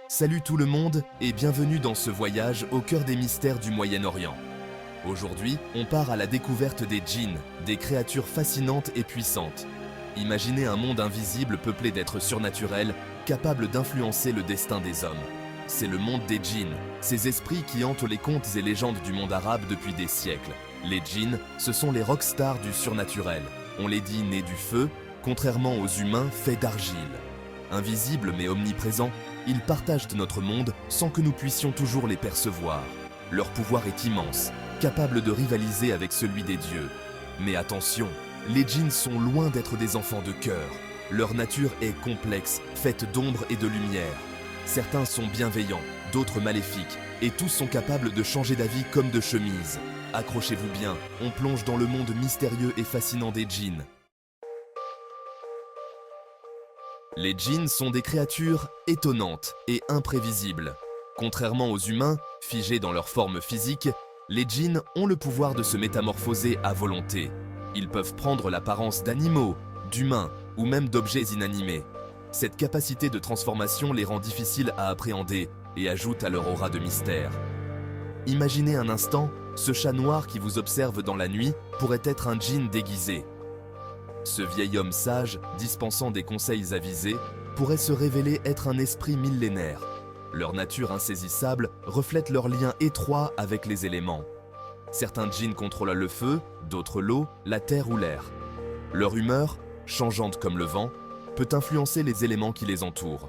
Salut tout le monde et bienvenue dans ce voyage au cœur des mystères du Moyen-Orient. Aujourd'hui, on part à la découverte des djinns, des créatures fascinantes et puissantes. Imaginez un monde invisible peuplé d'êtres surnaturels, capables d'influencer le destin des hommes. C'est le monde des djinns, ces esprits qui hantent les contes et légendes du monde arabe depuis des siècles. Les djinns, ce sont les rockstars du surnaturel. On les dit nés du feu, contrairement aux humains faits d'argile. Invisibles mais omniprésents, ils partagent notre monde sans que nous puissions toujours les percevoir. Leur pouvoir est immense, capable de rivaliser avec celui des dieux. Mais attention, les djinns sont loin d'être des enfants de cœur. Leur nature est complexe, faite d'ombre et de lumière. Certains sont bienveillants, d'autres maléfiques, et tous sont capables de changer d'avis comme de chemise. Accrochez-vous bien, on plonge dans le monde mystérieux et fascinant des djinns. Les djinns sont des créatures étonnantes et imprévisibles. Contrairement aux humains, figés dans leur forme physique, les djinns ont le pouvoir de se métamorphoser à volonté. Ils peuvent prendre l'apparence d'animaux, d'humains ou même d'objets inanimés. Cette capacité de transformation les rend difficiles à appréhender et ajoute à leur aura de mystère. Imaginez un instant, ce chat noir qui vous observe dans la nuit pourrait être un djinn déguisé. Ce vieil homme sage, dispensant des conseils avisés, pourrait se révéler être un esprit millénaire. Leur nature insaisissable reflète leur lien étroit avec les éléments. Certains djinns contrôlent le feu, d'autres l'eau, la terre ou l'air. Leur humeur, changeante comme le vent, peut influencer les éléments qui les entourent.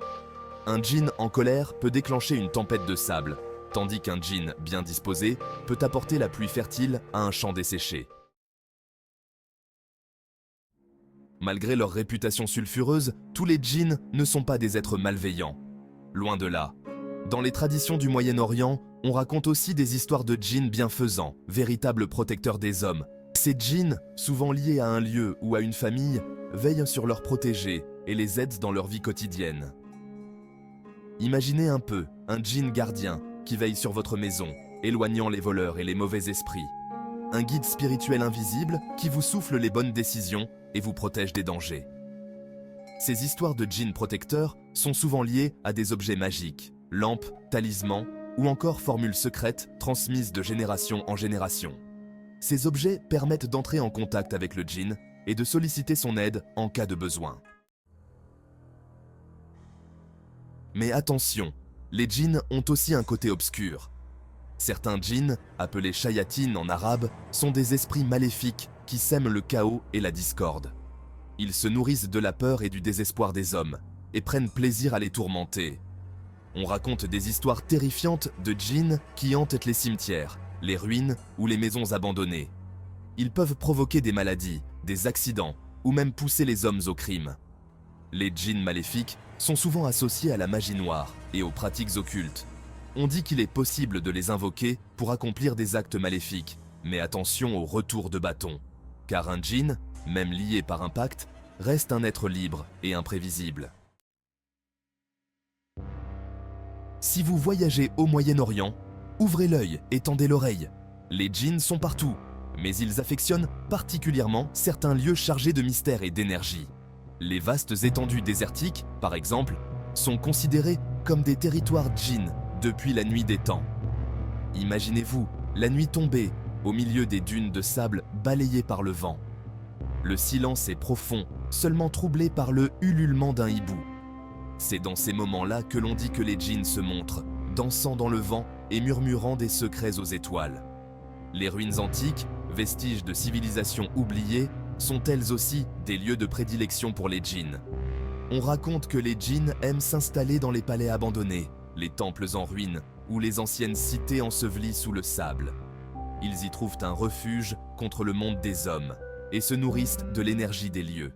Un djinn en colère peut déclencher une tempête de sable, tandis qu'un djinn bien disposé peut apporter la pluie fertile à un champ desséché. Malgré leur réputation sulfureuse, tous les djinns ne sont pas des êtres malveillants. Loin de là. Dans les traditions du Moyen-Orient, on raconte aussi des histoires de djinns bienfaisants, véritables protecteurs des hommes. Ces djinns, souvent liés à un lieu ou à une famille, veillent sur leurs protégés et les aident dans leur vie quotidienne. Imaginez un peu un djinn gardien qui veille sur votre maison, éloignant les voleurs et les mauvais esprits. Un guide spirituel invisible qui vous souffle les bonnes décisions et vous protège des dangers. Ces histoires de djinns protecteurs sont souvent liées à des objets magiques, lampes, talismans ou encore formules secrètes transmises de génération en génération. Ces objets permettent d'entrer en contact avec le djinn et de solliciter son aide en cas de besoin. Mais attention, les djinns ont aussi un côté obscur. Certains djinns, appelés shayatines en arabe, sont des esprits maléfiques qui sèment le chaos et la discorde. Ils se nourrissent de la peur et du désespoir des hommes et prennent plaisir à les tourmenter. On raconte des histoires terrifiantes de djinns qui hantent les cimetières, les ruines ou les maisons abandonnées. Ils peuvent provoquer des maladies, des accidents ou même pousser les hommes au crime. Les djinns maléfiques sont souvent associés à la magie noire et aux pratiques occultes. On dit qu'il est possible de les invoquer pour accomplir des actes maléfiques, mais attention au retour de bâton. Car un djinn, même lié par un pacte, reste un être libre et imprévisible. Si vous voyagez au Moyen-Orient, ouvrez l'œil et tendez l'oreille. Les djinns sont partout, mais ils affectionnent particulièrement certains lieux chargés de mystère et d'énergie. Les vastes étendues désertiques, par exemple, sont considérées comme des territoires djinns depuis la nuit des temps. Imaginez-vous, la nuit tombée, au milieu des dunes de sable balayées par le vent. Le silence est profond, seulement troublé par le ululement d'un hibou. C'est dans ces moments-là que l'on dit que les djinns se montrent, dansant dans le vent et murmurant des secrets aux étoiles. Les ruines antiques, vestiges de civilisations oubliées, sont elles aussi des lieux de prédilection pour les djinns. On raconte que les djinns aiment s'installer dans les palais abandonnés, les temples en ruine ou les anciennes cités ensevelies sous le sable. Ils y trouvent un refuge contre le monde des hommes et se nourrissent de l'énergie des lieux.